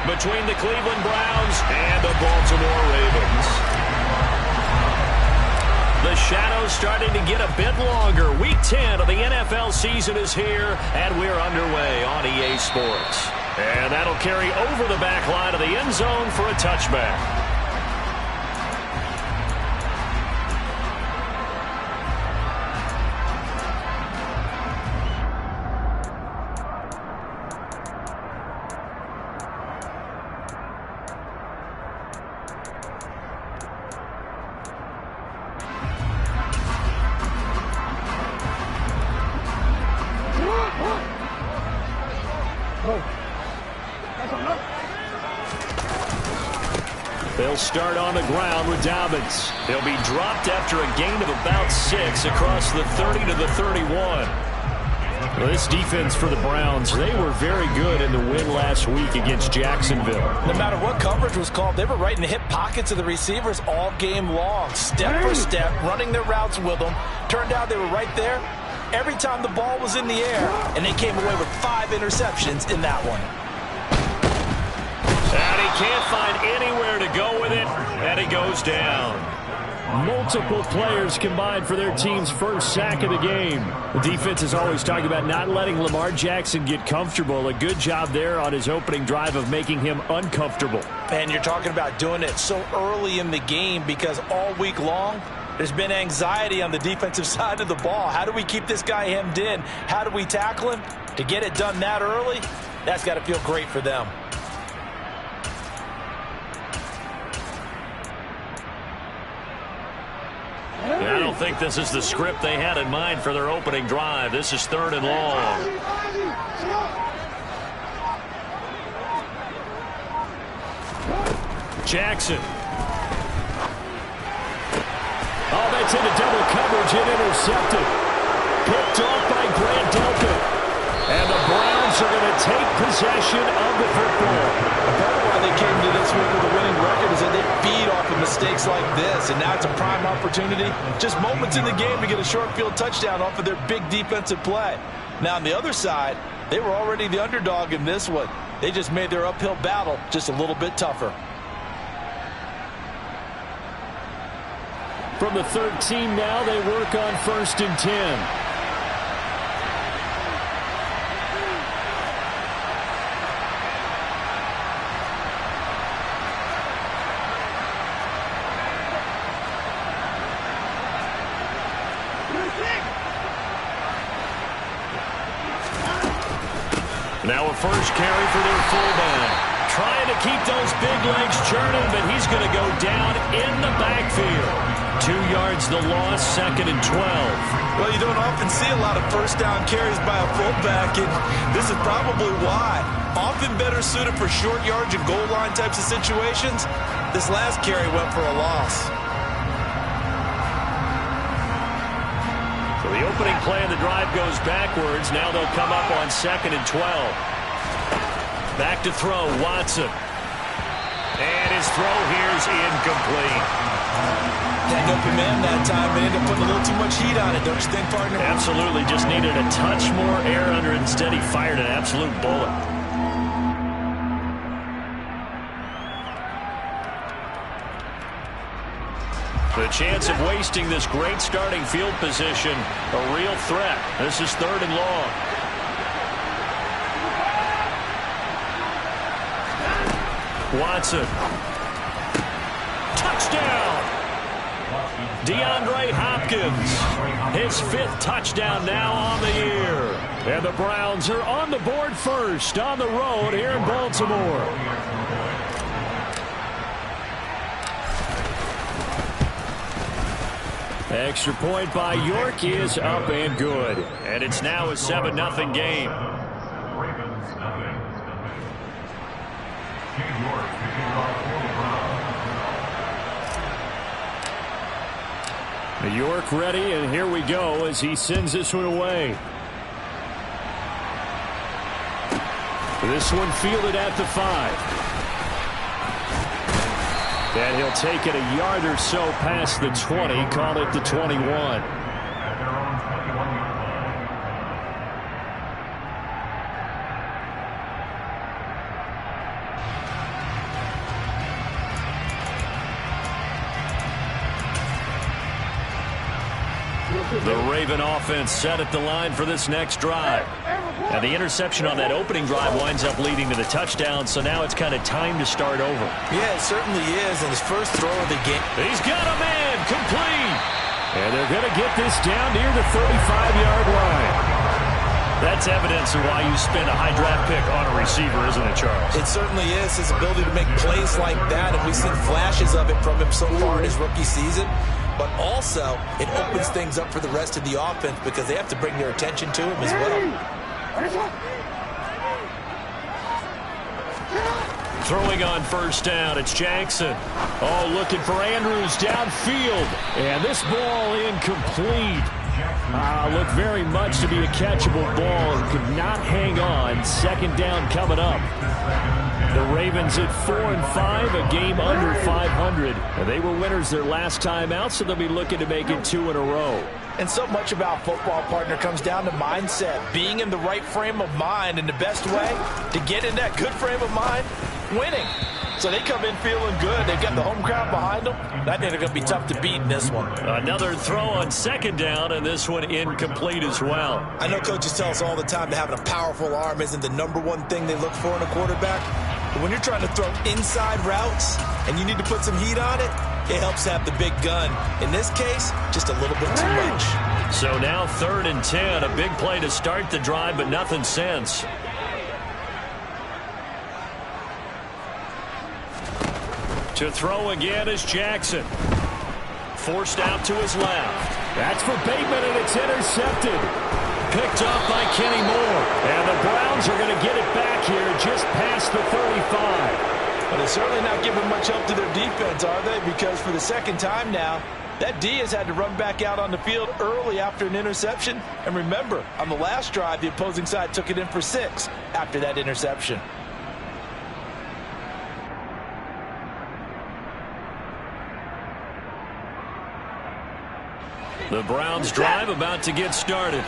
between the Cleveland Browns and the Baltimore Ravens. The shadow's starting to get a bit longer. Week 10 of the NFL season is here, and we're underway on EA Sports. And that'll carry over the back line of the end zone for a touchback. They'll start on the ground with Dobbins. He'll be dropped after a gain of about 6 across the 30 to the 31. Well, this defense for the Browns, they were very good in the win last week against Jacksonville. No matter what coverage was called, they were right in the hip pockets of the receivers all game long, step for step, running their routes with them. Turned out they were right there every time the ball was in the air, and they came away with 5 interceptions in that one. And he can't find anywhere to go with it, and he goes down. Multiple players combined for their team's first sack of the game. The defense is always talking about not letting Lamar Jackson get comfortable. A good job there on his opening drive of making him uncomfortable. And you're talking about doing it so early in the game because all week long, there's been anxiety on the defensive side of the ball. How do we keep this guy hemmed in? How do we tackle him? To get it done that early, that's got to feel great for them. Yeah, I don't think this is the script they had in mind for their opening drive. This is 3rd and long. Jackson. Oh, that's into double coverage and intercepted. Picked off by Grant Delpit. And the Browns are going to take possession of the football. Part of why they came to this week with a winning record is that they feed off of mistakes like this, and now it's a prime opportunity. Just moments in the game to get a short field touchdown off of their big defensive play. Now, on the other side, they were already the underdog in this one. They just made their uphill battle just a little bit tougher. From the 13 now, they work on 1st and 10. Now a first carry for their fullback. Trying to keep those big legs churning, but he's going to go down in the backfield. 2 yards the loss, 2nd and 12. Well, you don't often see a lot of first down carries by a fullback, and this is probably why. Often better suited for short yards and goal line types of situations. This last carry went for a loss. So the opening play of the drive goes backwards. Now they'll come up on 2nd and 12. Back to throw, Watson. And his throw here is incomplete. Had no command that time, but ended up putting a little too much heat on it, don't you think, partner? Absolutely, just needed a touch more air under it. Instead, he fired an absolute bullet. The chance of wasting this great starting field position, a real threat. This is 3rd and long. Watson. Touchdown! DeAndre Hopkins. His 5th touchdown now on the year. And the Browns are on the board first on the road here in Baltimore. Extra point by York is up and good. And it's now a 7-0 game. York ready, and here we go as he sends this one away. This one fielded at the 5. And he'll take it a yard or so past the 20, call it the 21. The Raven offense set at the line for this next drive. Now, the interception on that opening drive winds up leading to the touchdown, so now it's kind of time to start over. Yeah, it certainly is, and his first throw of the game. He's got a man, complete. And they're going to get this down near the 35-yard line. That's evidence of why you spend a high draft pick on a receiver, isn't it, Charles? It certainly is. His ability to make plays like that, and we've seen flashes of it from him so far in his rookie season. But also, it opens things up for the rest of the offense because they have to bring their attention to him as well. Throwing on first down, it's Jackson. Oh, looking for Andrews downfield. And this ball incomplete. Looked very much to be a catchable ball and could not hang on. Second down coming up. The Ravens at 4-5, a game under 500. And they were winners their last time out, so they'll be looking to make it 2 in a row. And so much about football, partner, comes down to mindset. Being in the right frame of mind, and the best way to get in that good frame of mind, winning. So they come in feeling good. They've got the home crowd behind them. I think they're going to be tough to beat in this one. Another throw on second down, and this one incomplete as well. I know coaches tell us all the time that having a powerful arm isn't the number one thing they look for in a quarterback. But when you're trying to throw inside routes and you need to put some heat on it, it helps have the big gun. In this case, just a little bit too much. So now 3rd and 10, a big play to start the drive, but nothing since. To throw again is Jackson. Forced out to his left. That's for Bateman, and it's intercepted. Picked off by Kenny Moore. And the Browns are going to get it back here just past the 35. But they're certainly not giving much help to their defense, are they? Because for the second time now, that D has had to run back out on the field early after an interception. And remember, on the last drive, the opposing side took it in for 6 after that interception. The Browns drive about to get started.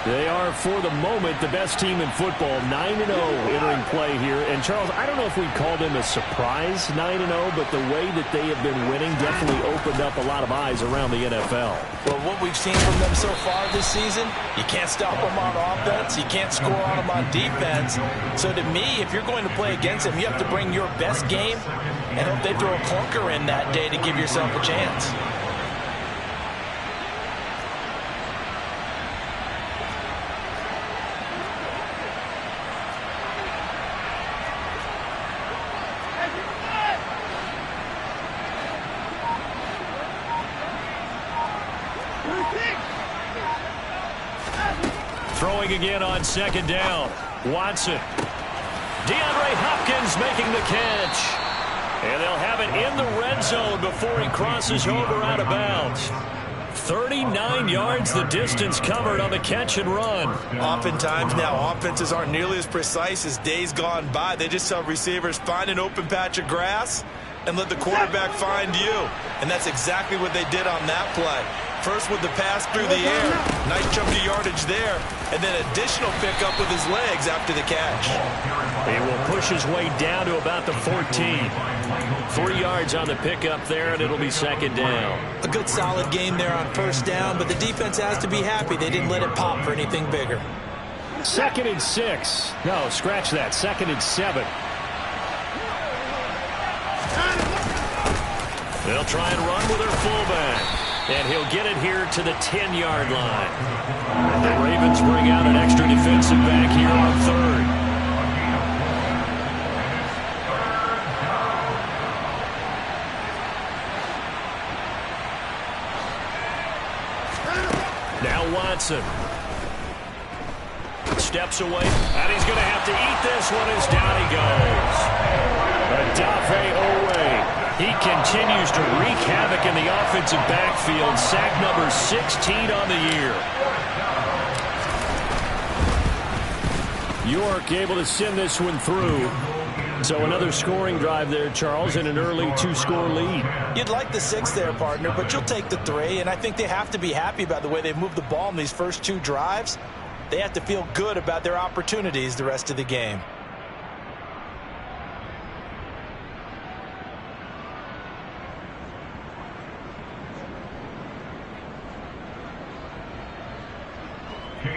They are, for the moment, the best team in football, 9-0 entering play here. And, Charles, I don't know if we'd call them a surprise 9-0, but the way that they have been winning definitely opened up a lot of eyes around the NFL. Well, what we've seen from them so far this season, you can't stop them on offense. You can't score on them on defense. So, to me, if you're going to play against them, you have to bring your best game and hope they throw a clunker in that day to give yourself a chance. Throwing again on second down. Watson. DeAndre Hopkins making the catch. And they'll have it in the red zone before he crosses over out of bounds. 39 yards the distance covered on the catch and run. Oftentimes now, offenses aren't nearly as precise as days gone by. They just tell receivers, find an open patch of grass and let the quarterback find you. And that's exactly what they did on that play. First with the pass through the air. Nice chunk of yardage there. And then additional pickup with his legs after the catch. He will push his way down to about the 14. 3 yards on the pickup there, and it'll be second down. A good solid game there on first down, but the defense has to be happy they didn't let it pop for anything bigger. 2nd and 6. No, scratch that. 2nd and 7. They'll try and run with their fullback. And he'll get it here to the 10-yard line. And the Ravens bring out an extra defensive back here on 3rd. Now Watson. Steps away, and he's going to have to eat this one as down he goes. Odafe Oweh. He continues to wreak havoc in the offensive backfield. Sack number 16 on the year. York able to send this one through. So another scoring drive there, Charles, and an early 2-score lead. You'd like the 6 there, partner, but you'll take the 3. And I think they have to be happy about the way they moved the ball in these first 2 drives. They have to feel good about their opportunities the rest of the game.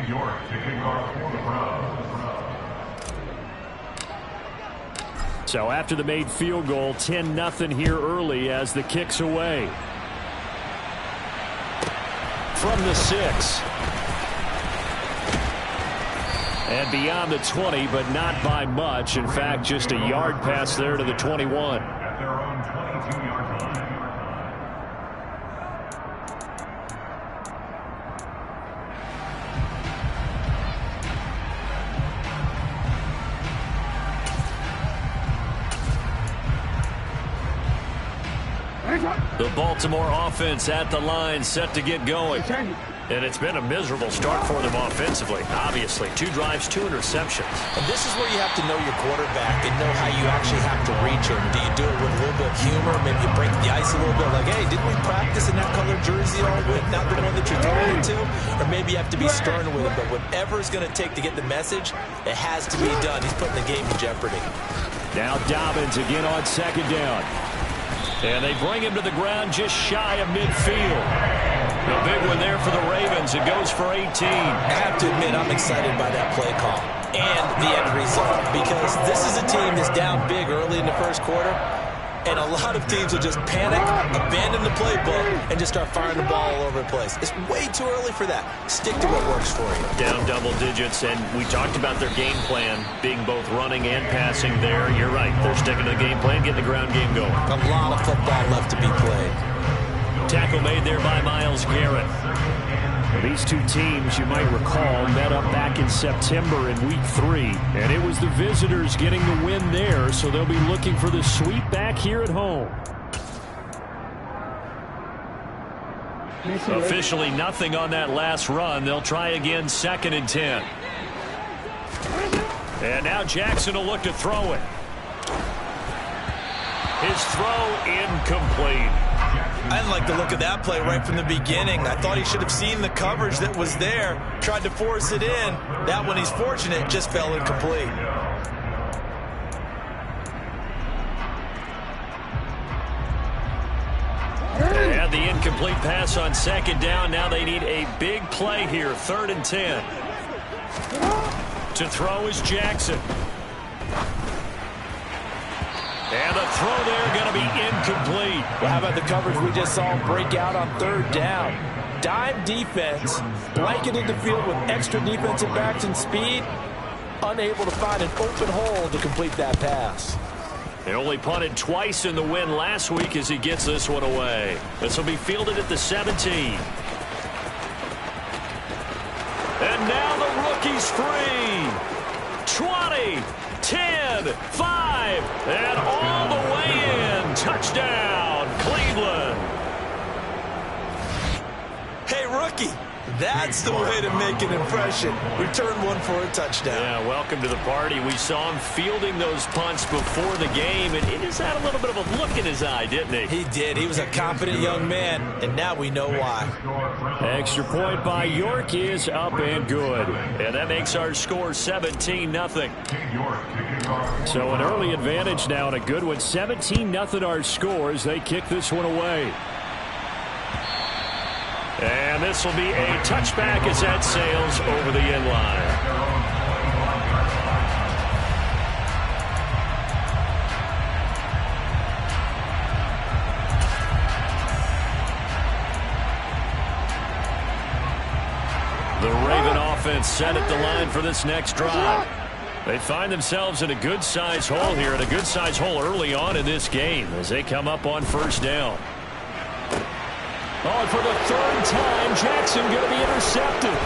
York to kick off for the Browns. So after the made field goal, 10-0 here early as the kick's away. From the 6. And beyond the 20, but not by much. In fact, just a yard pass there to the 21. At their own 22-yard line. The Baltimore offense at the line, set to get going. And it's been a miserable start for them offensively. Obviously, 2 drives, 2 interceptions. And this is where you have to know your quarterback and know how you actually have to reach him. Do you do it with a little bit of humor? Maybe you break the ice a little bit like, hey, didn't we practice in that colored jersey all week? Not the one that you're throwing it to? Or maybe you have to be stern with him. But whatever it's going to take to get the message, it has to be done. He's putting the game in jeopardy. Now Dobbins again on 2nd down. And they bring him to the ground just shy of midfield. A big one there for the Ravens. It goes for 18. I have to admit, I'm excited by that play call and the end result, because this is a team that's down big early in the first quarter, and a lot of teams will just panic, abandon the playbook, and just start firing the ball all over the place. It's way too early for that. Stick to what works for you. Down double digits, and we talked about their game plan being both running and passing there. You're right. They're sticking to the game plan, getting the ground game going. A lot of football left to be played. Tackle made there by Myles Garrett. Well, these two teams, you might recall, met up back in September in Week 3. And it was the visitors getting the win there, so they'll be looking for the sweep back here at home. Officially nothing on that last run. They'll try again, 2nd and 10. And now Jackson will look to throw it. His throw incomplete. I didn't like the look of that play right from the beginning. I thought he should have seen the coverage that was there, tried to force it in. That one, he's fortunate, just fell incomplete. They had the incomplete pass on 2nd down. Now they need a big play here, 3rd and 10. To throw is Jackson. And the throw there going to be incomplete. Well, how about the coverage we just saw him break out on 3rd down? Dime defense, blanketed the field with extra defensive backs and speed, unable to find an open hole to complete that pass. They only punted twice in the win last week as he gets this one away. This will be fielded at the 17. And now the rookie's free. 20. 10, 5, and all the way in. Touchdown, Cleveland. Hey, rookie, that's the way to make an impression. Return one for a touchdown. Yeah, welcome to the party. We saw him fielding those punts before the game, and he just had a little bit of a look in his eye, didn't he? He did. He was a confident young man, and now we know why. Extra point by York is up and good. And that makes our score 17-0. So an early advantage now and a good one. 17-0 our score as they kick this one away. And this will be a touchback as that sails over the end line. The Raven offense set at the line for this next drive. They find themselves in a good-sized hole here, and a good-sized hole early on in this game as they come up on 1st down. Oh, and for the 3rd time, Jackson going to be intercepted.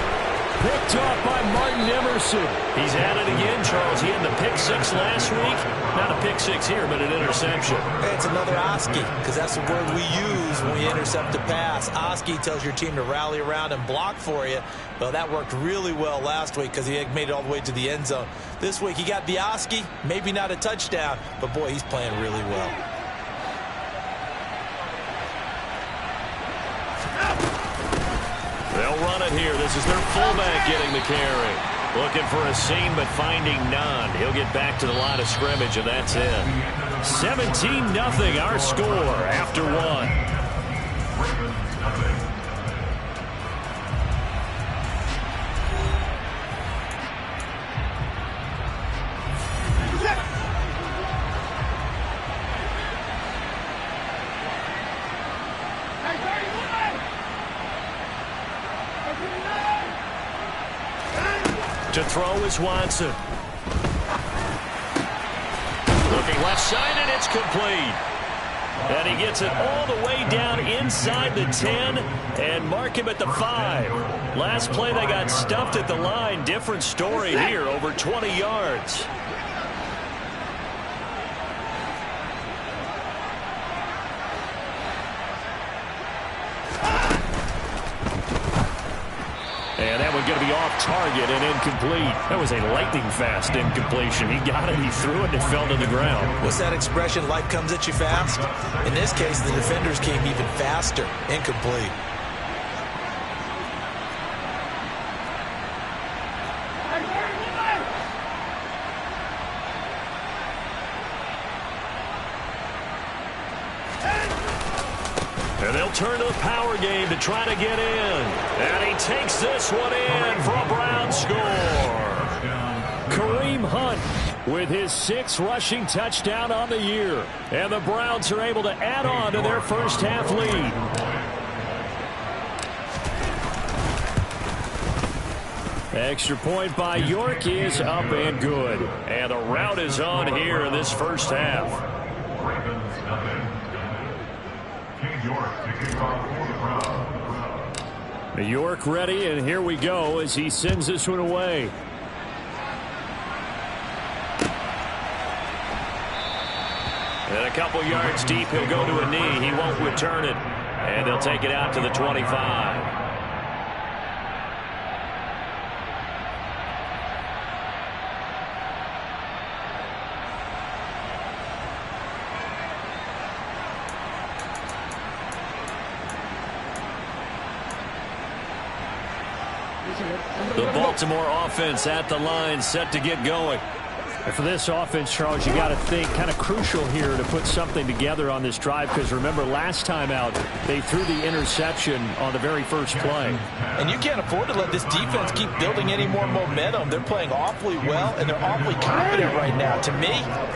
Picked off by Martin Emerson. He's at it again, Charles. He had the pick 6 last week. Not a pick 6 here, but an interception. It's another Oski, because that's the word we use when we intercept a pass. Oski tells your team to rally around and block for you. Well, that worked really well last week because he made it all the way to the end zone. This week, he got the Oski, maybe not a touchdown, but boy, he's playing really well. They'll run it here. This is their fullback getting the carry. Looking for a seam, but finding none. He'll get back to the line of scrimmage, and that's it. 17-0 our score after 1. To throw is Watson. Looking left side, and it's complete. And he gets it all the way down inside the 10 and mark him at the 5. Last play, they got stuffed at the line. Different story here, over 20 yards. And that one's going to be off target and incomplete. That was a lightning-fast incompletion. He got it, he threw it, and it fell to the ground. What's that expression, life comes at you fast? In this case, the defenders came even faster. Incomplete. And they'll turn to the power game to try to get in. And he takes this one in for a Brown score. Kareem Hunt with his 6th rushing touchdown on the year. And the Browns are able to add on to their first half lead. Extra point by York is up and good. And the rout is on here in this first half. Ravens nothing. King York to kick off for the Browns. York ready, and here we go as he sends this one away. And a couple yards deep, he'll go to a knee. He won't return it. And they'll take it out to the 25. The Baltimore offense at the line, set to get going. And for this offense, Charles, you got to think kind of crucial here to put something together on this drive, because remember last time out they threw the interception on the very first play. And you can't afford to let this defense keep building any more momentum. They're playing awfully well, and they're awfully confident right now. To me,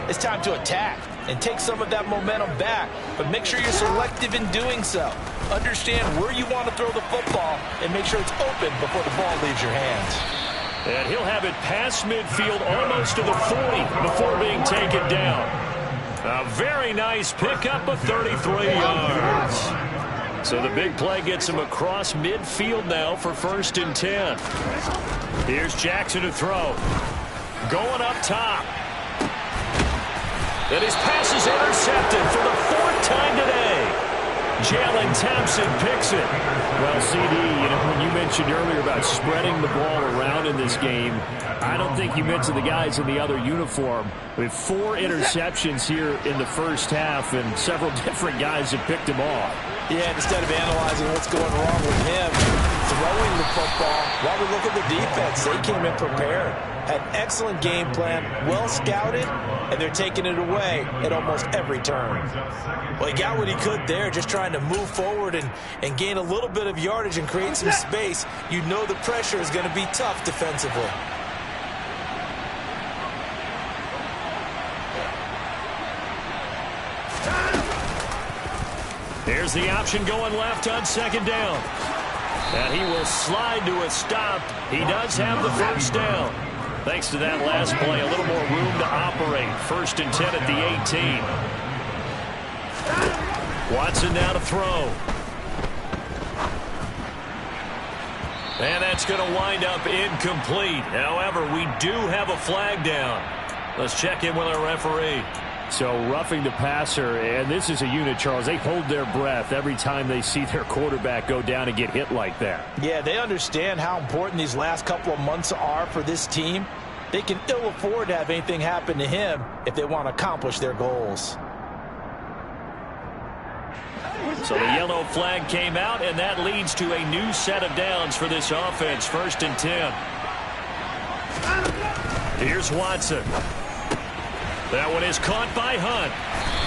it's time to attack and take some of that momentum back, but make sure you're selective in doing so. Understand where you want to throw the football and make sure it's open before the ball leaves your hands. And he'll have it past midfield almost to the 40 before being taken down. A very nice pickup of 33 yards. So the big play gets him across midfield now for 1st and 10. Here's Jackson to throw. Going up top. And his pass is intercepted for the 4th time today. Jalen Thompson picks it. Well, CD, when you mentioned earlier about spreading the ball around in this game, I don't think you mentioned the guys in the other uniform. We have 4 interceptions here in the first half, and several different guys have picked them off. Yeah, instead of analyzing what's going wrong with him, throwing the football, while we look at the defense, they came in prepared. Had excellent game plan, well scouted, and they're taking it away at almost every turn. Well, he got what he could there, just trying to move forward and gain a little bit of yardage and create some space. You know the pressure is going to be tough defensively. Here's the option going left on 2nd down. And he will slide to a stop. He does have the 1st down. Thanks to that last play, a little more room to operate. 1st and 10 at the 18. Watson now to throw. And that's going to wind up incomplete. However, we do have a flag down. Let's check in with our referee. So roughing the passer, and this is a unit, Charles. They hold their breath every time they see their quarterback go down and get hit like that. Yeah, they understand how important these last couple of months are for this team. They can ill afford to have anything happen to him if they want to accomplish their goals. So the yellow flag came out, and that leads to a new set of downs for this offense. 1st and 10. Here's Watson. That one is caught by Hunt.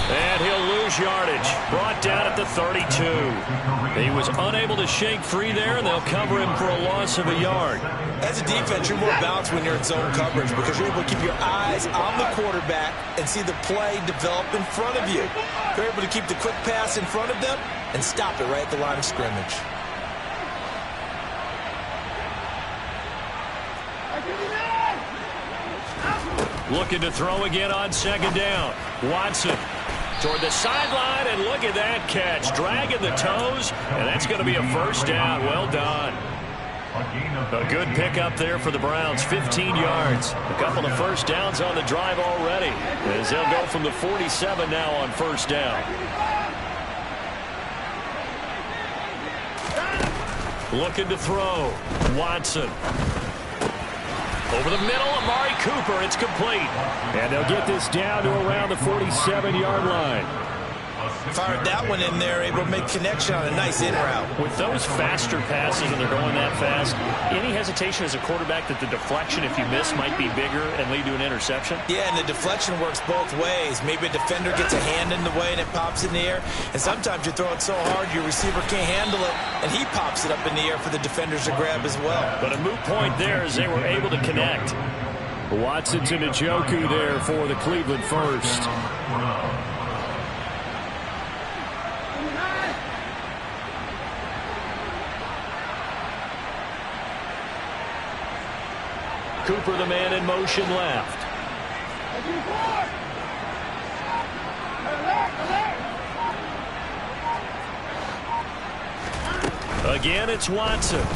And he'll lose yardage. Brought down at the 32. He was unable to shake free there, and they'll cover him for a loss of a yard. As a defense, you're more balanced when you're in zone coverage because you're able to keep your eyes on the quarterback and see the play develop in front of you. You're able to keep the quick pass in front of them and stop it right at the line of scrimmage. Looking to throw again on second down. Watson toward the sideline, and look at that catch. Dragging the toes, and that's going to be a first down. Well done. A good pickup there for the Browns, 15 yards. A couple of first downs on the drive already, as they'll go from the 47 now on first down. Looking to throw. Watson. Over the middle, Amari Cooper. It's complete. And they'll get this down to around the 47-yard line. Fired that one in there, able to make connection on a nice in route. With those faster passes and they're going that fast, any hesitation as a quarterback that the deflection, if you miss, might be bigger and lead to an interception? Yeah, and the deflection works both ways. Maybe a defender gets a hand in the way and it pops in the air. And sometimes you throw it so hard your receiver can't handle it, and he pops it up in the air for the defenders to grab as well. But a moot point there as they were able to connect. Watson to Njoku there for the Cleveland first. Cooper, the man in motion left. Again, it's Watson.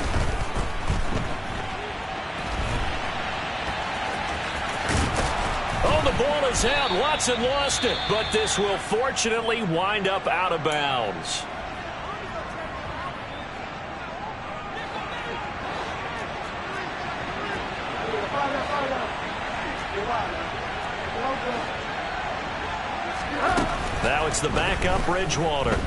Oh, the ball is out. Watson lost it, but this will fortunately wind up out of bounds. Now it's the backup Bridgewater.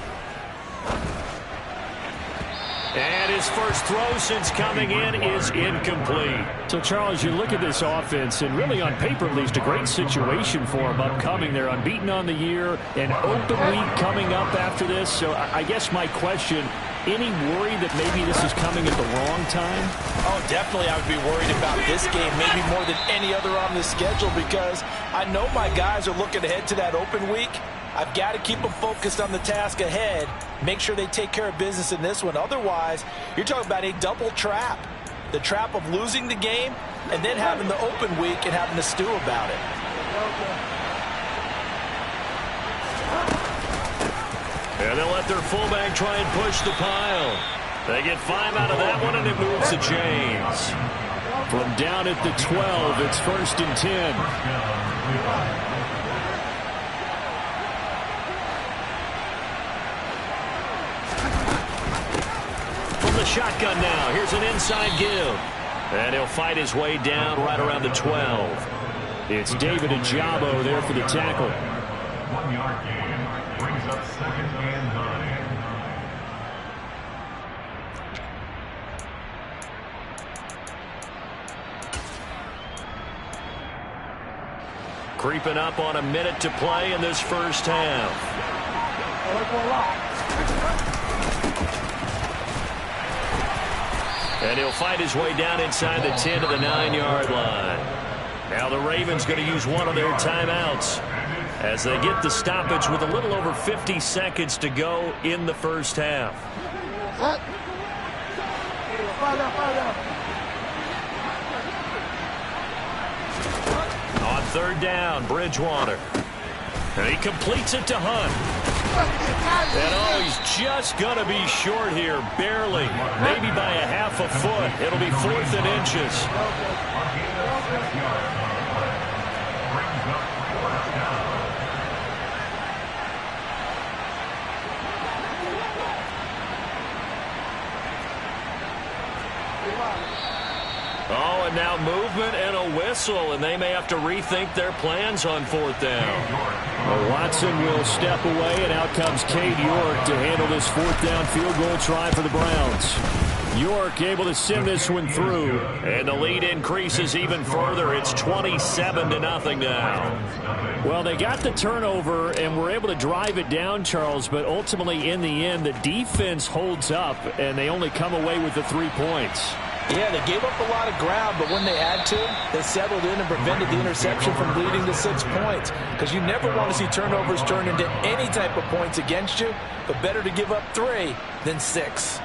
And his first throw since coming in is incomplete. So, Charles, you look at this offense, and really on paper, at least, a great situation for them upcoming. They're unbeaten on the year, an open week coming up after this. So I guess my question, any worry that maybe this is coming at the wrong time? Oh, definitely I would be worried about this game, maybe more than any other on the schedule, because I know my guys are looking ahead to that open week. I've got to keep them focused on the task ahead, make sure they take care of business in this one. Otherwise, you're talking about a double trap. The trap of losing the game and then having the open week and having to stew about it. And they'll let their fullback try and push the pile. They get 5 out of that one, and it moves the chains. From down at the 12, it's 1st and 10. Shotgun now. Here's an inside give. And he'll fight his way down right around the 12. It's David Ojabo there for the tackle. 1 yard gain brings up 2nd and 9. Creeping up on a minute to play in this first half. And he'll fight his way down inside the 10 to the 9-yard line. Now the Ravens going to use one of their timeouts as they get the stoppage with a little over 50 seconds to go in the first half. On 3rd down, Bridgewater. And he completes it to Hunt. And oh, he's just going to be short here, barely, maybe by a half a foot. It'll be 4th and inches. Oh, and now movement and a whistle, and they may have to rethink their plans on 4th down. Well, Watson will step away, and out comes Cade York to handle this 4th down field goal try for the Browns. York able to send this one through, and the lead increases even further. It's 27-0 now. Well, they got the turnover and were able to drive it down, Charles, but ultimately in the end, the defense holds up, and they only come away with the 3 points. Yeah, they gave up a lot of ground, but when they had to, they settled in and prevented the interception from leading to 6 points. Because you never want to see turnovers turn into any type of points against you, but better to give up 3 than 6.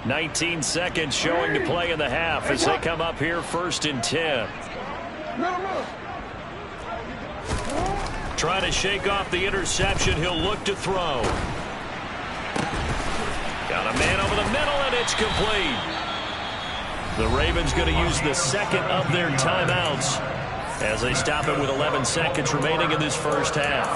19 seconds showing to play in the half as they come up here 1st and 10. Trying to shake off the interception. He'll look to throw. Got a man over the middle, and it's complete. The Ravens going to use the second of their timeouts as they stop it with 11 seconds remaining in this first half.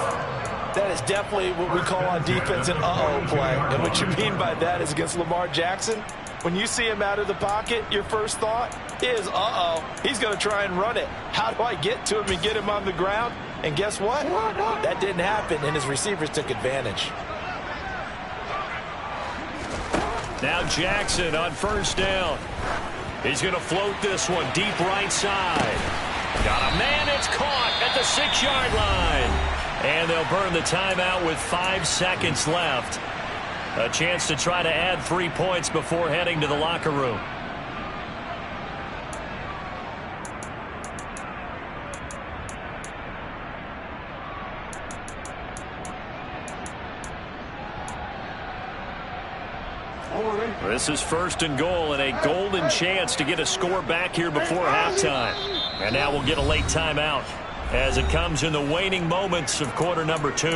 That is definitely what we call on defense an uh-oh play. And what you mean by that is against Lamar Jackson, when you see him out of the pocket, your first thought is, uh-oh, he's going to try and run it. How do I get to him and get him on the ground? And guess what? That didn't happen, and his receivers took advantage. Now Jackson on 1st down. He's going to float this one deep right side. Got a man, it's caught at the 6-yard line. And they'll burn the timeout with 5 seconds left. A chance to try to add 3 points before heading to the locker room. This is 1st and goal and a golden chance to get a score back here before halftime. And now we'll get a late timeout as it comes in the waning moments of quarter number 2.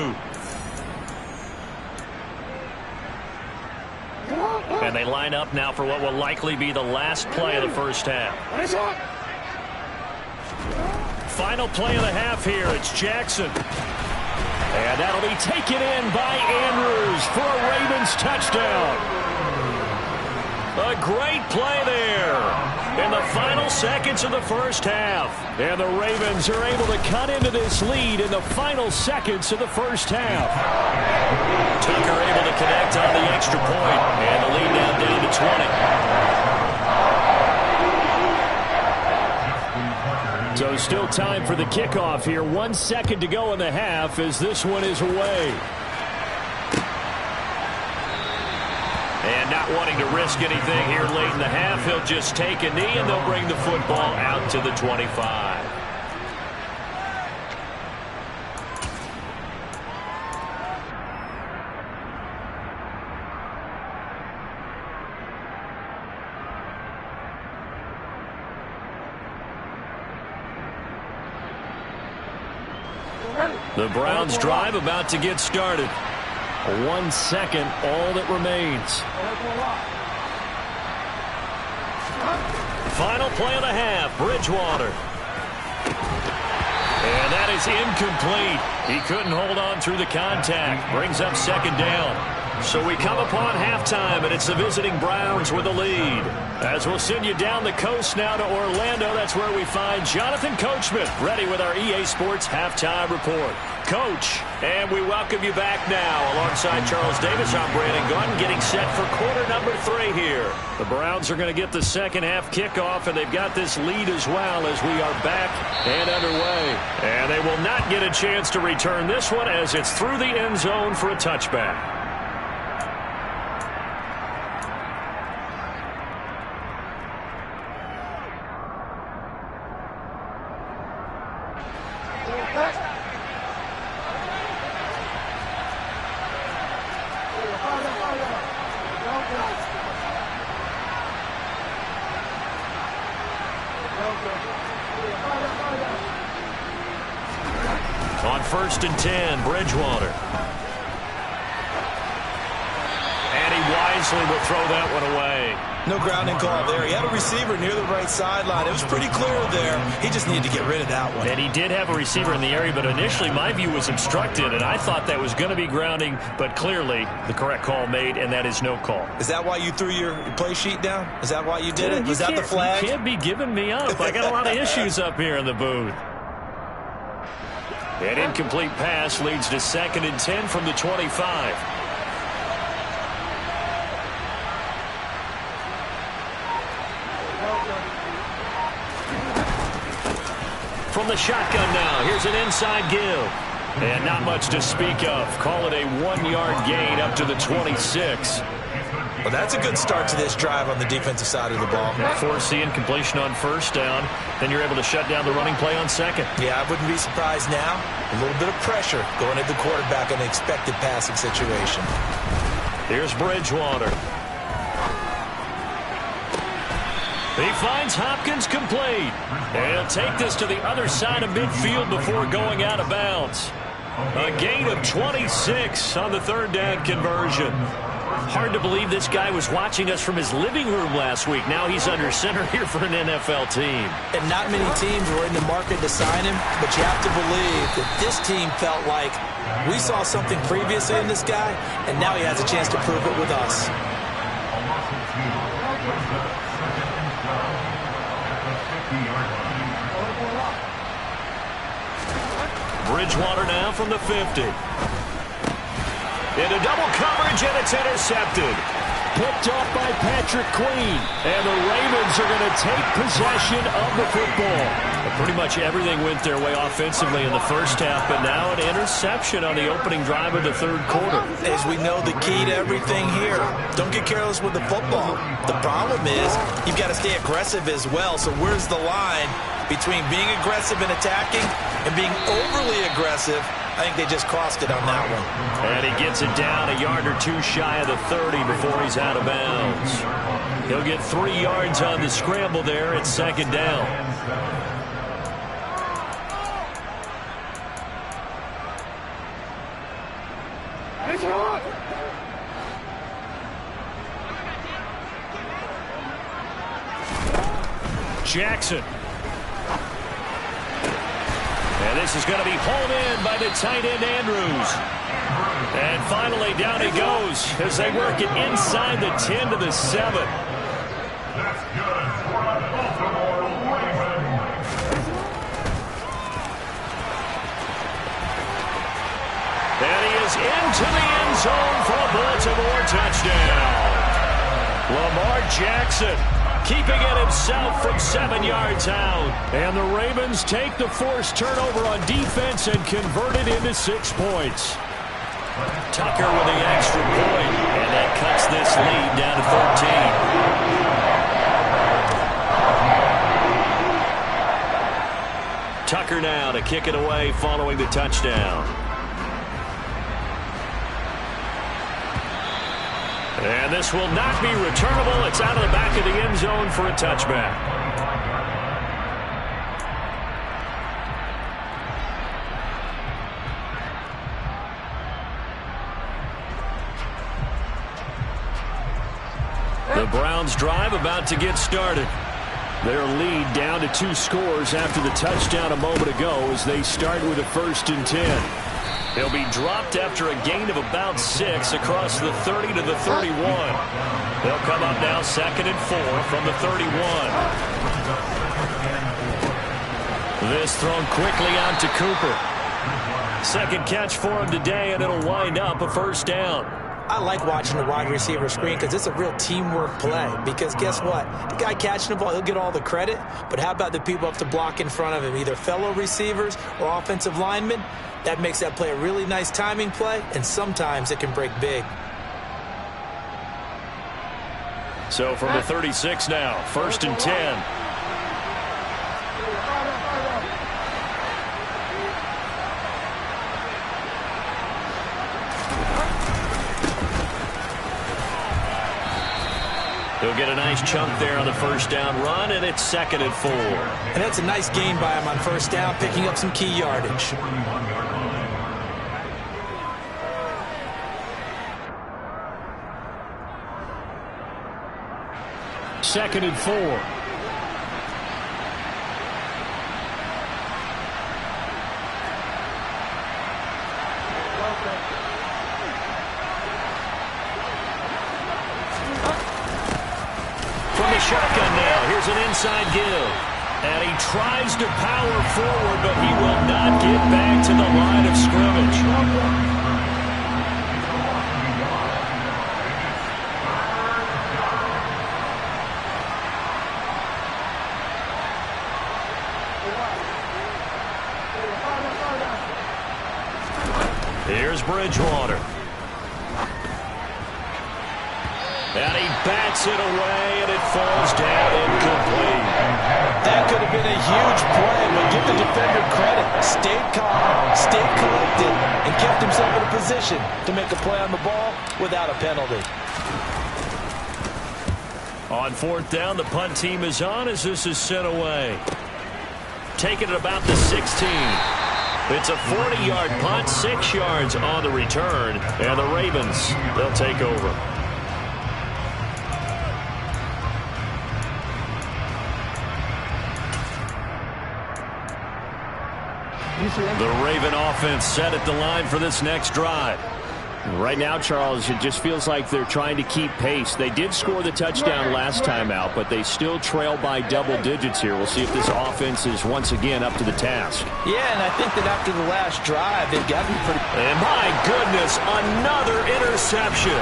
And they line up now for what will likely be the last play of the first half. Final play of the half here. It's Jackson. And that'll be taken in by Andrews for a Ravens touchdown. A great play there in the final seconds of the first half. And the Ravens are able to cut into this lead in the final seconds of the first half. Tucker able to connect on the extra point, and the lead now down to 20. So still time for the kickoff here. 1 second to go in the half as this one is away. And not wanting to risk anything here late in the half, he'll just take a knee and they'll bring the football out to the 25. The Browns drive about to get started. 1 second, all that remains. Final play of the half, Bridgewater. And that is incomplete. He couldn't hold on through the contact. Brings up 2nd down. So we come upon halftime, and it's the visiting Browns with the lead. As we'll send you down the coast now to Orlando, that's where we find Jonathan Coachman, ready with our EA Sports Halftime Report. Coach, and we welcome you back now. Alongside Charles Davis, I'm Brandon Gaudin, getting set for quarter number 3 here. The Browns are going to get the second half kickoff, and they've got this lead as well as we are back and underway. And they will not get a chance to return this one as it's through the end zone for a touchback. On 1st and 10, Bridgewater. And he wisely will throw that one away. No grounding call there. He had a receiver near the right sideline. It was pretty clear there. He just needed to get rid of that one. And he did have a receiver in the area, but initially my view was obstructed, and I thought that was going to be grounding, but clearly the correct call made, and that is no call. Is that why you threw your play sheet down? Is that why you did it? Was that the flag? You can't be giving me up. I got a lot of issues up here in the booth. An incomplete pass leads to 2nd and 10 from the 25. From the shotgun now, here's an inside give. And not much to speak of. Call it a 1-yard gain up to the 26. Well, that's a good start to this drive on the defensive side of the ball. Force the incompletion on 1st down. Then you're able to shut down the running play on 2nd. Yeah, I wouldn't be surprised now. A little bit of pressure going at the quarterback in an expected passing situation. Here's Bridgewater. He finds Hopkins complete. And he'll take this to the other side of midfield before going out of bounds. A gain of 26 on the third down conversion. Hard to believe this guy was watching us from his living room last week. Now he's under center here for an NFL team. And not many teams were in the market to sign him, but you have to believe that this team felt like we saw something previously in this guy, and now he has a chance to prove it with us. Bridgewater now from the 50. Into double coverage, and it's intercepted. Picked off by Patrick Queen. And the Ravens are going to take possession of the football. Pretty much everything went their way offensively in the first half, but now an interception on the opening drive of the third quarter. As we know, the key to everything here, don't get careless with the football. The problem is you've got to stay aggressive as well. So where's the line between being aggressive and attacking and being overly aggressive? I think they just crossed it on that one. And he gets it down a yard or two shy of the 30 before he's out of bounds. He'll get 3 yards on the scramble there at second down. Jackson. And this is going to be hauled in by the tight end Andrews. And finally down he goes as they work it inside the 10 to the 7. That's good for the Baltimore Ravens. And he is into the end zone for a Baltimore touchdown. Lamar Jackson keeping it himself from 7 yards out. And the Ravens take the forced turnover on defense and convert it into 6 points. Tucker with the extra point, and that cuts this lead down to 13. Tucker now to kick it away following the touchdown. And this will not be returnable. It's out of the back of the end zone for a touchback. The Browns drive about to get started. Their lead down to 2 scores after the touchdown a moment ago as they start with a 1st and 10. He'll be dropped after a gain of about 6 across the 30 to the 31. They'll come up now 2nd and 4 from the 31. This thrown quickly out to Cooper. 2nd catch for him today, and it'll wind up a 1st down. I like watching the wide receiver screen because it's a real teamwork play. Because guess what? The guy catching the ball, he'll get all the credit. But how about the people up to block in front of him, either fellow receivers or offensive linemen? That makes that play a really nice timing play, and sometimes it can break big. So from the 36 now, 1st and 10. He'll get a nice chunk there on the 1st down run, and it's 2nd and 4. And that's a nice gain by him on 1st down, picking up some key yardage. Second and 4. From the shotgun now, here's an inside give. And he tries to power forward, but he will not get back to the line of scrimmage. Here's Bridgewater. And he bats it away, and it falls down incomplete. That could have been a huge play, but give the defender credit. Stayed calm, stayed collected, and kept himself in a position to make a play on the ball without a penalty. On fourth down, the punt team is on as this is sent away. Taking it about the 16. It's a 40-yard punt, 6 yards on the return, and the Ravens, they'll take over. The Raven offense set at the line for this next drive. Right now, Charles, it just feels like they're trying to keep pace. They did score the touchdown last time out, but they still trail by double digits here. We'll see if this offense is once again up to the task. Yeah, and I think that after the last drive, they've got to be pretty... And my goodness, another interception.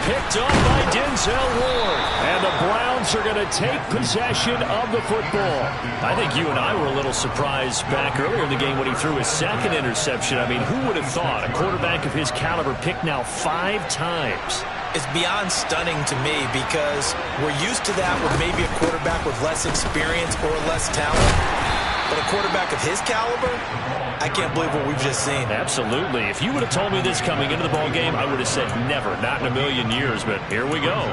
Picked up by Denzel Ward. And the Browns are going to take possession of the football. I think you and I were a little surprised back earlier in the game when he threw his second interception. I mean, who would have thought a quarterback of his caliber picked now 5 times? It's beyond stunning to me because we're used to that with maybe a quarterback with less experience or less talent. But a quarterback of his caliber, I can't believe what we've just seen. Absolutely. If you would have told me this coming into the ball game, I would have said never, not in a million years. But here we go.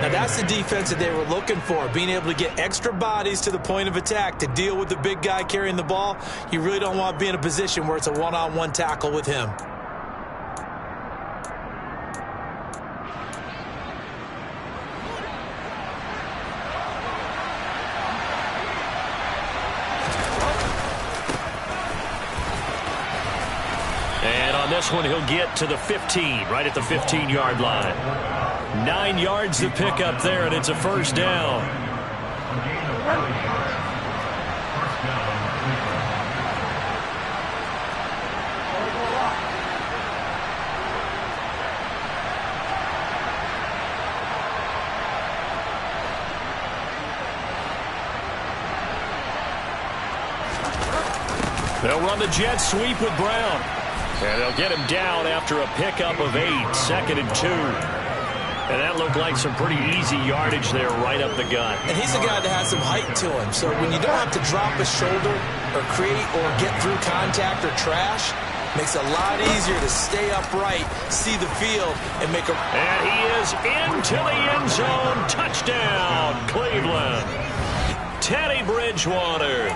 Now that's the defense that they were looking for, being able to get extra bodies to the point of attack to deal with the big guy carrying the ball. You really don't want to be in a position where it's a one-on-one tackle with him. This one he'll get to the 15, right at the 15-yard line. 9 yards to pick up there, and it's a first down. They'll run the jet sweep with Brown. And they'll get him down after a pickup of 8, 2nd and 2. And that looked like some pretty easy yardage there right up the gut. And he's a guy that has some height to him. So when you don't have to drop a shoulder or create or get through contact or trash, makes it a lot easier to stay upright, see the field, and make a... And he is into the end zone. Touchdown, Cleveland. Teddy Bridgewater.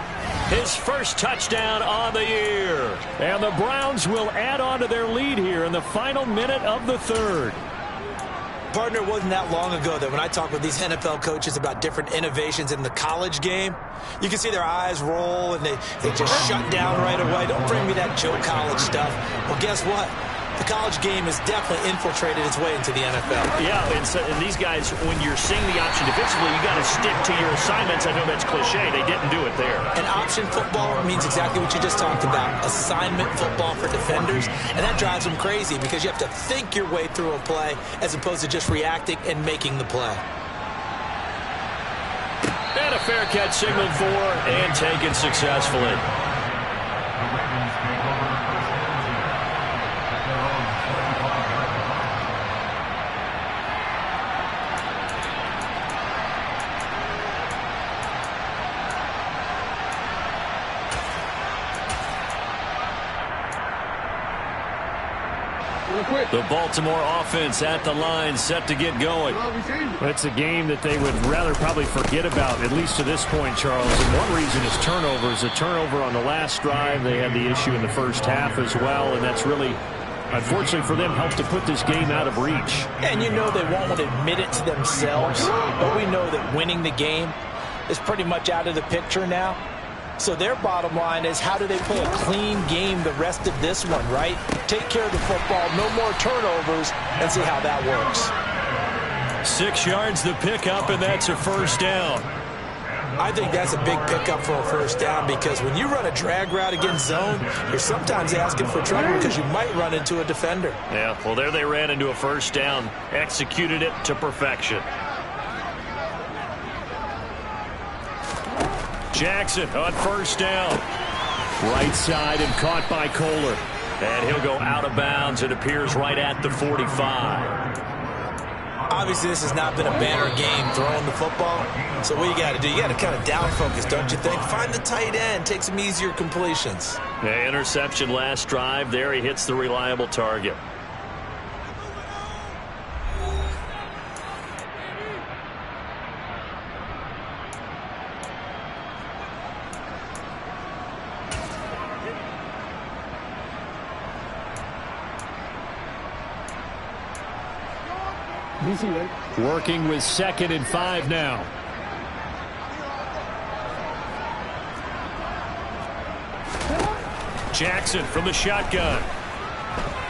His first touchdown on the year. And the Browns will add on to their lead here in the final minute of the third. Partner, it wasn't that long ago that when I talk with these NFL coaches about different innovations in the college game, you can see their eyes roll and they just shut down right away. Don't bring me that Joe College stuff. Well, guess what? The college game has definitely infiltrated its way into the NFL. Yeah, and these guys, when you're seeing the option defensively, you got to stick to your assignments. I know that's cliche. They didn't do it there. And option football means exactly what you just talked about, assignment football for defenders. And that drives them crazy because you have to think your way through a play as opposed to just reacting and making the play. And a fair catch signaled for and taken successfully. The Baltimore offense at the line, set to get going. It's a game that they would rather probably forget about, at least to this point, Charles. And one reason is turnovers. A turnover on the last drive. They had the issue in the first half as well, and that's really, unfortunately for them, helped to put this game out of reach. And you know they won't admit it to themselves, but we know that winning the game is pretty much out of the picture now. So their bottom line is, how do they play a clean game the rest of this one, right? Take care of the football, no more turnovers, and see how that works. 6 yards to pick up, and that's a first down. I think that's a big pickup for a first down because when you run a drag route against zone, you're sometimes asking for trouble because you might run into a defender. Yeah, well, there they ran into a first down, executed it to perfection. Jackson on first down. Right side and caught by Kohler. And he'll go out of bounds. It appears right at the 45. Obviously, this has not been a banner game throwing the football. So what you got to do, you got to kind of down focus, don't you think? Find the tight end, take some easier completions. Yeah, interception last drive. There he hits the reliable target. Working with 2nd and 5 now. Jackson from the shotgun.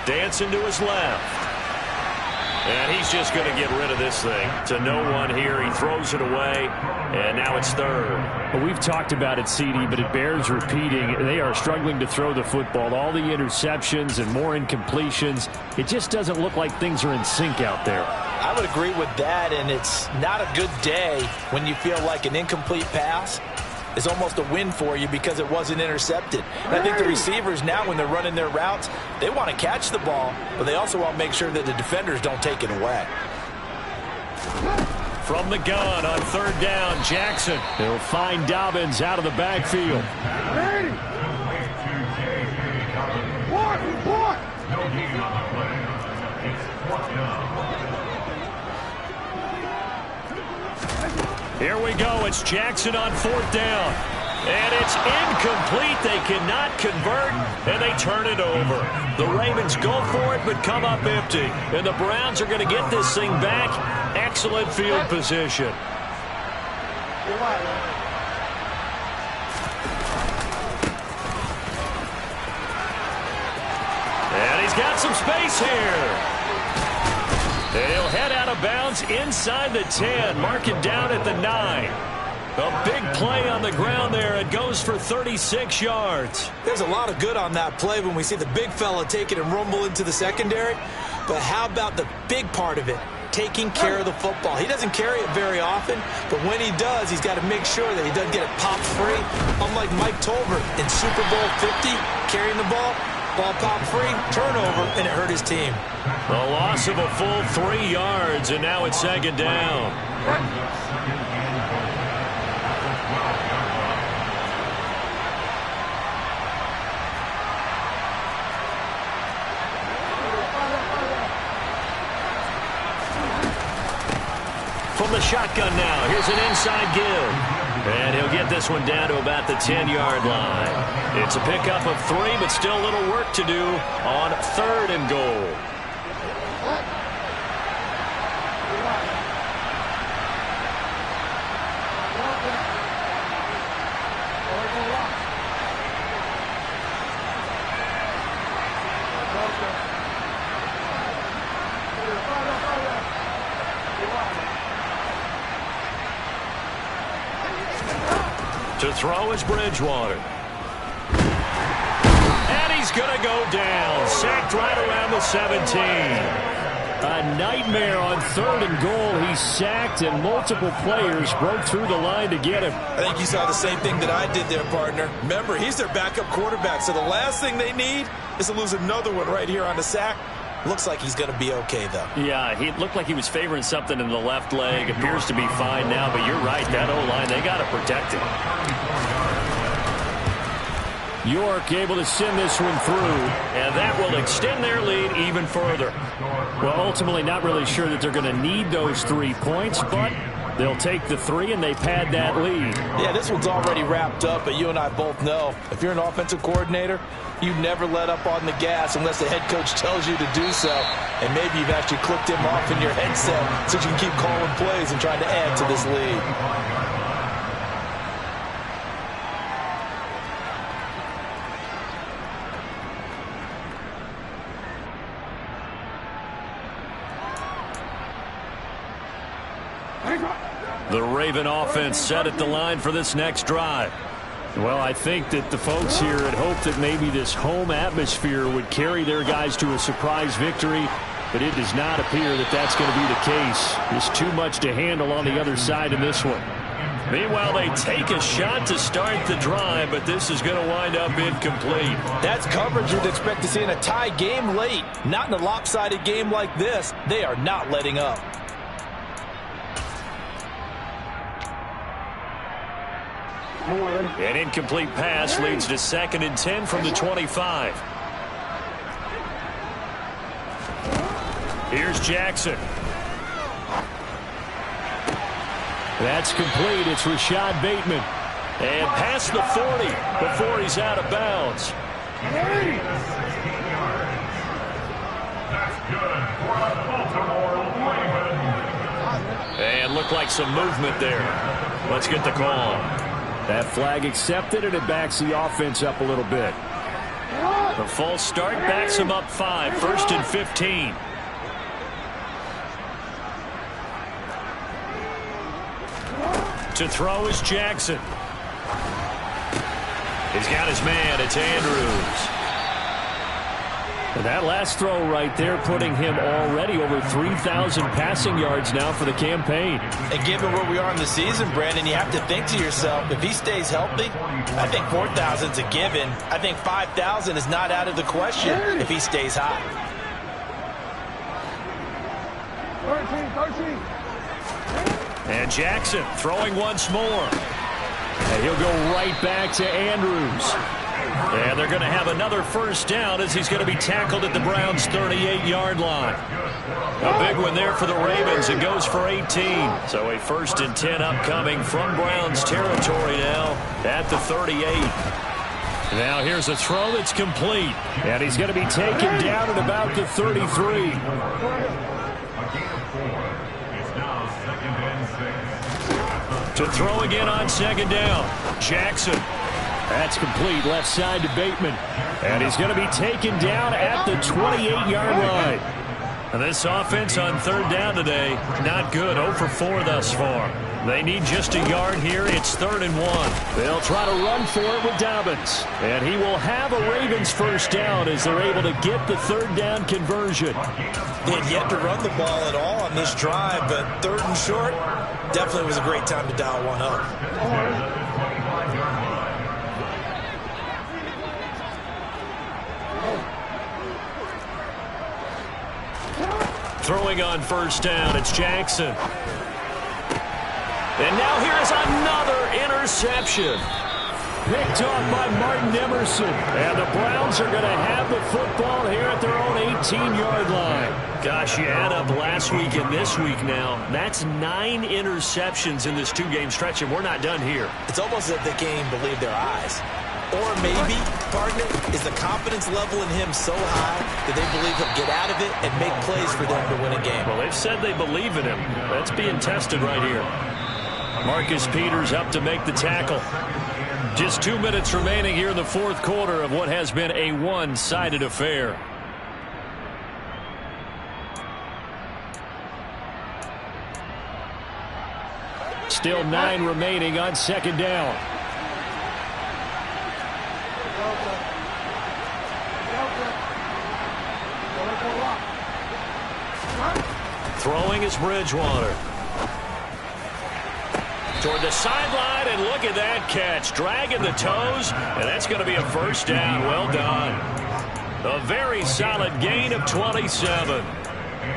Dancing to his left. And he's just going to get rid of this thing. To no one here. He throws it away. And now it's 3rd. Well, we've talked about it, CD, but it bears repeating. They are struggling to throw the football. All the interceptions and more incompletions. It just doesn't look like things are in sync out there. I would agree with that, and it's not a good day when you feel like an incomplete pass is almost a win for you because it wasn't intercepted. And I think the receivers now, when they're running their routes, they want to catch the ball, but they also want to make sure that the defenders don't take it away. From the gun on 3rd down, Jackson. He'll find Dobbins out of the backfield. No gain on the play. It's 4th down. Here we go. It's Jackson on 4th down. And it's incomplete. They cannot convert, and they turn it over. The Ravens go for it, but come up empty. And the Browns are going to get this thing back. Excellent field position. And he's got some space here. And he'll head out of bounds inside the 10, marking down at the 9. A big play on the ground there. It goes for 36 yards. There's a lot of good on that play when we see the big fella take it and rumble into the secondary. But how about the big part of it? Taking care of the football. He doesn't carry it very often, but when he does, he's got to make sure that he doesn't get it popped free. Unlike Mike Tolbert in Super Bowl 50, carrying the ball popped free, turnover, and it hurt his team. The loss of a full 3 yards, and now it's 2nd down. From the shotgun now, here's an inside give. And he'll get this one down to about the 10-yard line. It's a pickup of 3, but still a little work to do on 3rd and goal. To throw is Bridgewater. And he's going to go down. Sacked right around the 17. A nightmare on 3rd and goal. He's sacked, and multiple players broke through the line to get him. I think you saw the same thing that I did there, partner. Remember, he's their backup quarterback, so the last thing they need is to lose another one right here on the sack. Looks like he's going to be okay, though. Yeah, he looked like he was favoring something in the left leg. Appears to be fine now, but you're right. That O-line, they got to protect it. York able to send this one through, and that will extend their lead even further. Well, ultimately, not really sure that they're going to need those 3 points, but they'll take the 3, and they pad that lead. Yeah, this one's already wrapped up, but you and I both know if you're an offensive coordinator, you never let up on the gas unless the head coach tells you to do so. And maybe you've actually clicked him off in your headset so you can keep calling plays and trying to add to this lead. The Raven offense set at the line for this next drive. Well, I think that the folks here had hoped that maybe this home atmosphere would carry their guys to a surprise victory, but it does not appear that that's going to be the case. There's too much to handle on the other side in this one. Meanwhile, they take a shot to start the drive, but this is going to wind up incomplete. That's coverage you'd expect to see in a tie game late. Not in a lopsided game like this. They are not letting up. An incomplete pass leads to 2nd and 10 from the 25. Here's Jackson. That's complete. It's Rashad Bateman. And past the 40 before he's out of bounds. 16 yards. That's good for the Baltimore Ravens. look like some movement there. Let's get the call. That flag accepted, and it backs the offense up a little bit. The false start backs him up 5, 1st and 15. To throw is Jackson. He's got his man. It's Andrews. And that last throw right there putting him already over 3,000 passing yards now for the campaign. And given where we are in the season, Brandon, you have to think to yourself, if he stays healthy, I think 4,000 is a given. I think 5,000 is not out of the question if he stays hot. 13. And Jackson throwing once more. And he'll go right back to Andrews. And they're going to have another first down as he's going to be tackled at the Browns' 38-yard line. A big one there for the Ravens. It goes for 18. So a 1st and 10 upcoming from Browns territory now at the 38. Now here's a throw that's complete. And he's going to be taken down at about the 33. A gain of 4. It's now 2nd and 6. To throw again on 2nd down. Jackson. That's complete, left side to Bateman. And he's going to be taken down at the 28-yard line. And this offense on 3rd down today, not good. 0 for 4 thus far. They need just a yard here. It's 3rd and 1. They'll try to run for it with Dobbins. And he will have a Ravens first down as they're able to get the 3rd down conversion. They had yet to run the ball at all on this drive, but 3rd and short definitely was a great time to dial one up. Throwing on 1st down, it's Jackson. And now here's another interception. Picked off by Martin Emerson. And the Browns are going to have the football here at their own 18-yard line. Gosh, you add up last week and this week now. That's 9 interceptions in this 2-game stretch, and we're not done here. It's almost as if they can't even believe their eyes. Or maybe, partner, is the confidence level in him so high that they believe he'll get out of it and make plays for them to win a game. Well, they've said they believe in him. That's being tested right here. Marcus Peters up to make the tackle. Just 2 minutes remaining here in the 4th quarter of what has been a one-sided affair. Still 9 remaining on 2nd down. Throwing is Bridgewater. Toward the sideline, and look at that catch. Dragging the toes, and that's going to be a first down. Well done. A very solid gain of 27.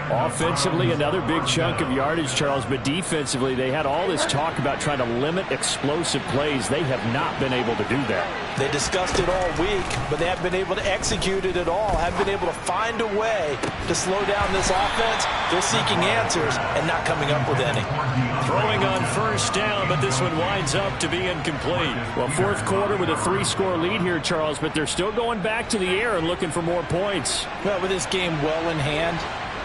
Offensively, another big chunk of yardage, Charles, but defensively, they had all this talk about trying to limit explosive plays. They have not been able to do that. They discussed it all week, but they haven't been able to execute it at all, haven't been able to find a way to slow down this offense. They're seeking answers and not coming up with any. Throwing on 1st down, but this one winds up to be incomplete. Well, 4th quarter with a 3-score lead here, Charles, but they're still going back to the air and looking for more points. Well, with this game well in hand,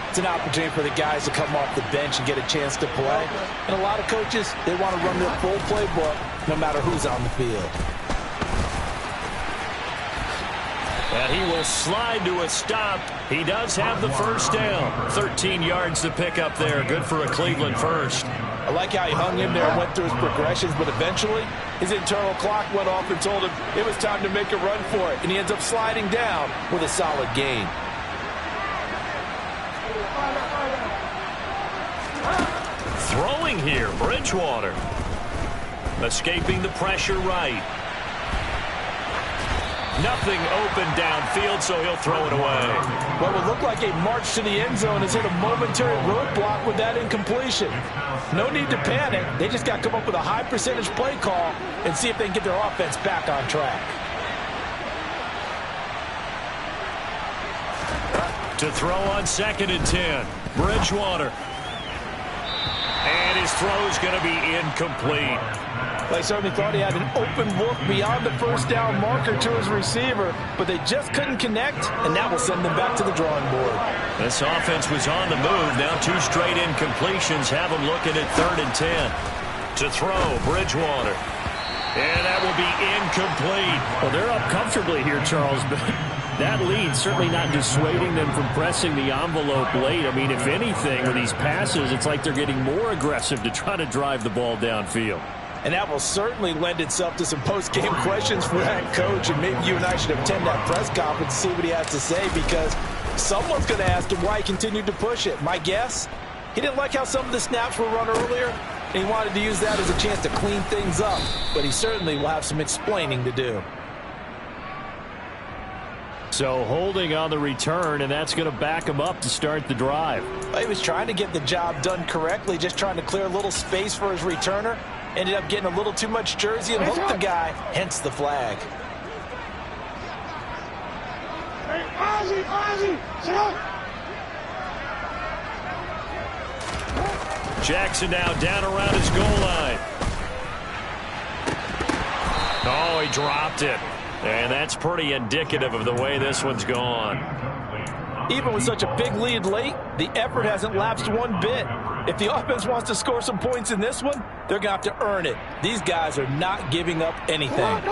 it's an opportunity for the guys to come off the bench and get a chance to play. And a lot of coaches, they want to run their full playbook no matter who's on the field. And he will slide to a stop. He does have the first down. 13 yards to pick up there. Good for a Cleveland first. I like how he hung in there and went through his progressions, but eventually his internal clock went off and told him it was time to make a run for it. And he ends up sliding down with a solid gain. Throwing here, Bridgewater. Escaping the pressure right. Nothing open downfield, so he'll throw it away. What would look like a march to the end zone has hit a momentary roadblock with that incompletion. No need to panic. They just got to come up with a high percentage play call and see if they can get their offense back on track. To throw on 2nd and 10. Bridgewater. And his throw's going to be incomplete. They certainly thought he had an open look beyond the first down marker to his receiver, but they just couldn't connect, and that will send them back to the drawing board. This offense was on the move. Now 2 straight incompletions have them looking at 3rd and 10. To throw, Bridgewater. And that will be incomplete. Well, they're up comfortably here, Charles, but that lead certainly not dissuading them from pressing the envelope late. I mean, if anything, with these passes, it's like they're getting more aggressive to try to drive the ball downfield. And that will certainly lend itself to some post-game questions for that coach. And maybe you and I should attend that press conference to see what he has to say, because someone's going to ask him why he continued to push it. My guess, he didn't like how some of the snaps were run earlier, and he wanted to use that as a chance to clean things up. But he certainly will have some explaining to do. So holding on the return, and that's going to back him up to start the drive. Well, he was trying to get the job done correctly, just trying to clear a little space for his returner. Ended up getting a little too much jersey and hooked the guy, hence the flag. Jackson now down around his goal line. Oh, he dropped it. And that's pretty indicative of the way this one's gone. Even with such a big lead late, the effort hasn't lapsed one bit. If the offense wants to score some points in this one, they're going to have to earn it. These guys are not giving up anything.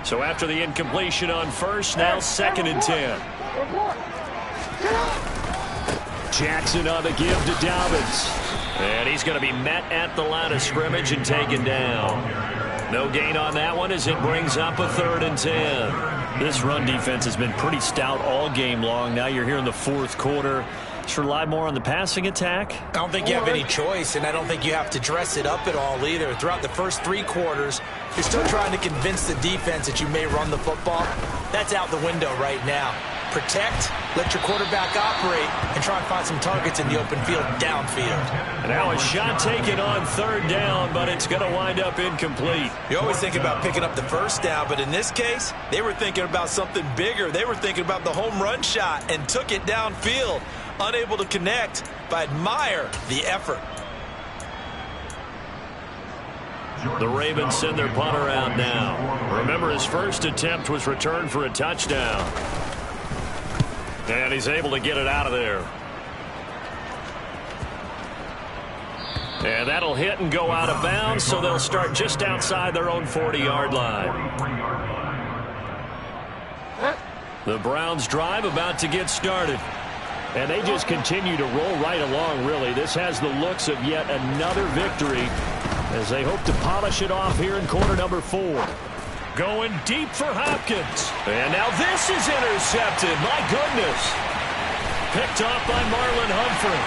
So after the incompletion on first, now 2nd and 10. Jackson on the give to Dobbins. And he's going to be met at the line of scrimmage and taken down. No gain on that one as it brings up a 3rd and 10. This run defense has been pretty stout all game long. Now you're here in the 4th quarter. Just rely more on the passing attack? I don't think you have any choice, and I don't think you have to dress it up at all either. Throughout the first 3 quarters, you're still trying to convince the defense that you may run the football. That's out the window right now. Protect, let your quarterback operate, and try and find some targets in the open field downfield. And now a shot taken on 3rd down, but it's going to wind up incomplete. You always think about picking up the first down, but in this case, they were thinking about something bigger. They were thinking about the home run shot and took it downfield. Unable to connect, but admire the effort. The Ravens send their punter out now. Remember, his first attempt was returned for a touchdown. And he's able to get it out of there. And that'll hit and go out of bounds, so they'll start just outside their own 40-yard line. The Browns drive about to get started. And they just continue to roll right along, really. This has the looks of yet another victory as they hope to polish it off here in quarter number 4. Going deep for Hopkins. And now this is intercepted. My goodness. Picked off by Marlon Humphrey.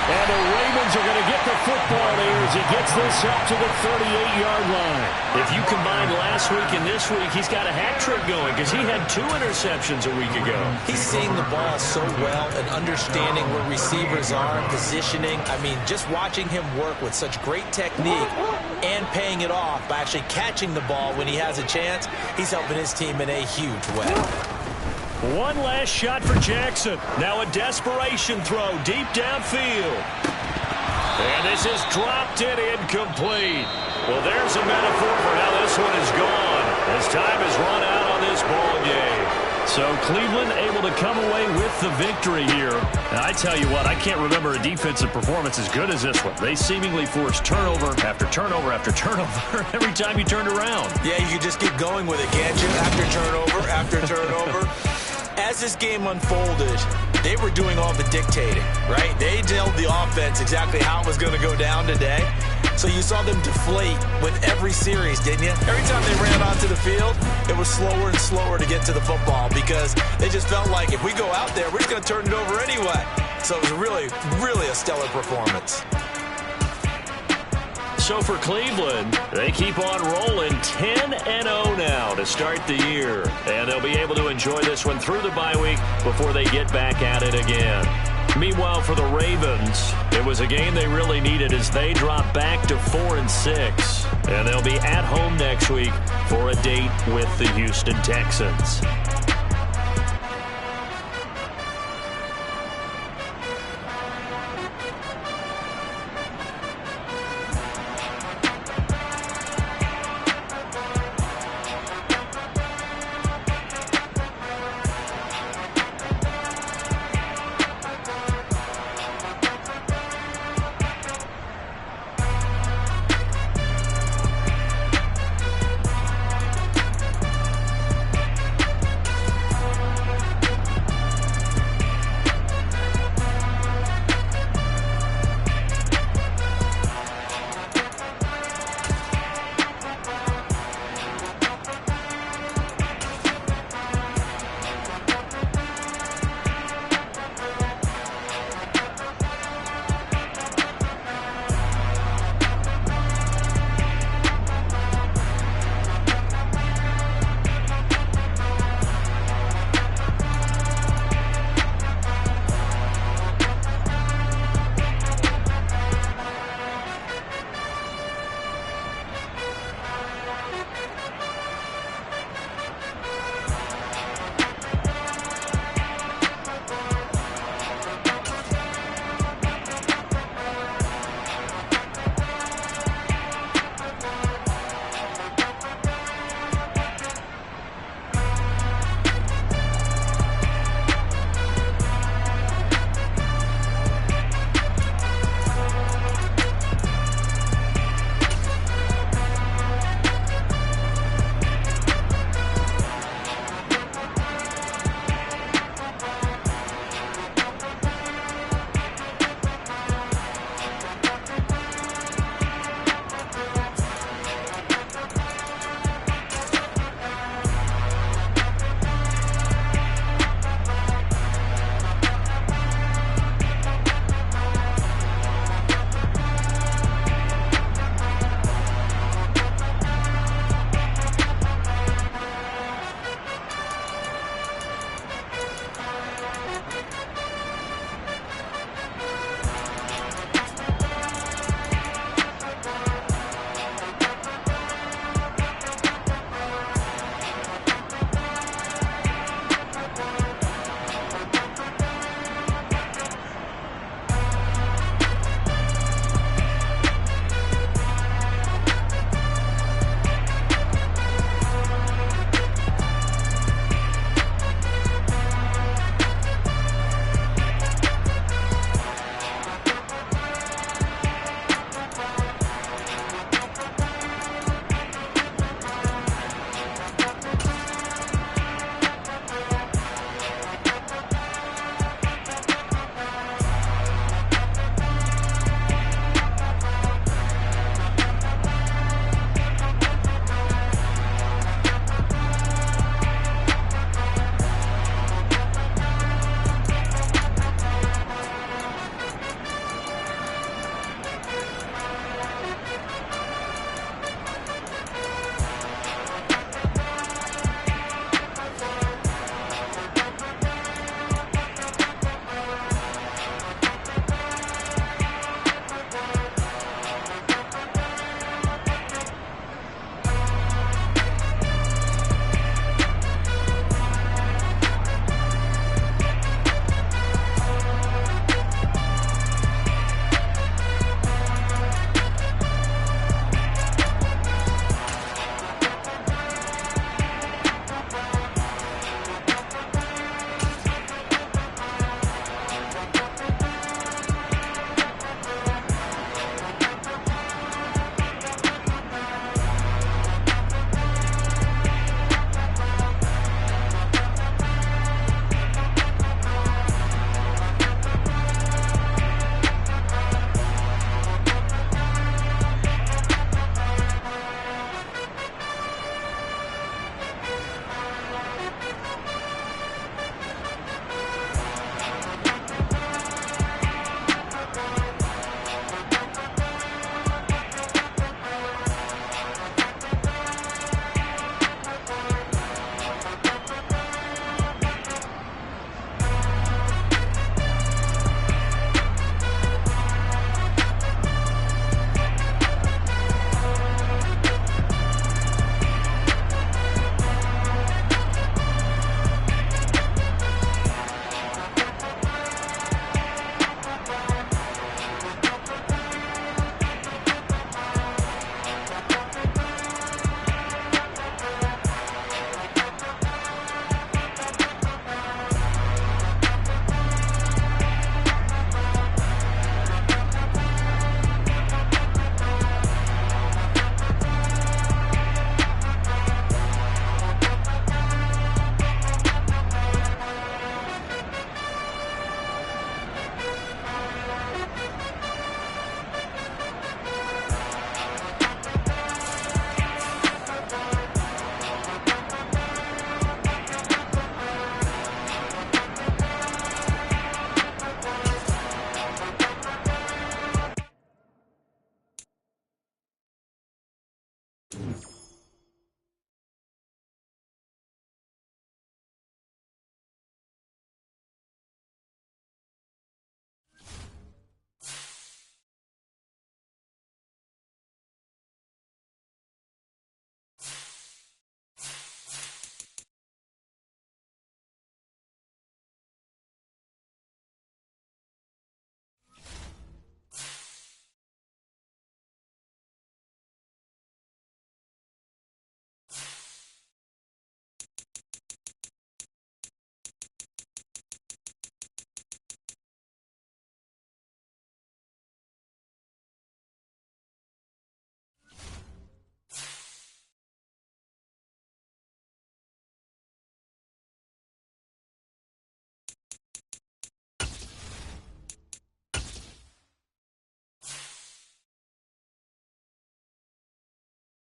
And the Ravens are going to get the football here as he gets this up to the 38-yard line. If you combine last week and this week, he's got a hat trick going because he had 2 interceptions a week ago. He's seeing the ball so well and understanding where receivers are, positioning. I mean, just watching him work with such great technique and paying it off by actually catching the ball when he has a chance, he's helping his team in a huge way. One last shot for Jackson. Now a desperation throw deep downfield. And this is dropped in incomplete. Well, there's a metaphor for how this one is gone as time has run out on this ball game. So Cleveland able to come away with the victory here. And I tell you what, I can't remember a defensive performance as good as this one. They seemingly forced turnover after turnover after turnover every time you turned around. Yeah, you can just keep going with it, can't you? After turnover, after turnover. As this game unfolded, they were doing all the dictating, right? They told the offense exactly how it was going to go down today. So you saw them deflate with every series, didn't you? Every time they ran onto the field, it was slower and slower to get to the football because they just felt like if we go out there, we're just going to turn it over anyway. So it was really, really a stellar performance. So for Cleveland, they keep on rolling 10-0 now to start the year. And they'll be able to enjoy this one through the bye week before they get back at it again. Meanwhile, for the Ravens, it was a game they really needed as they drop back to 4-6. And they'll be at home next week for a date with the Houston Texans.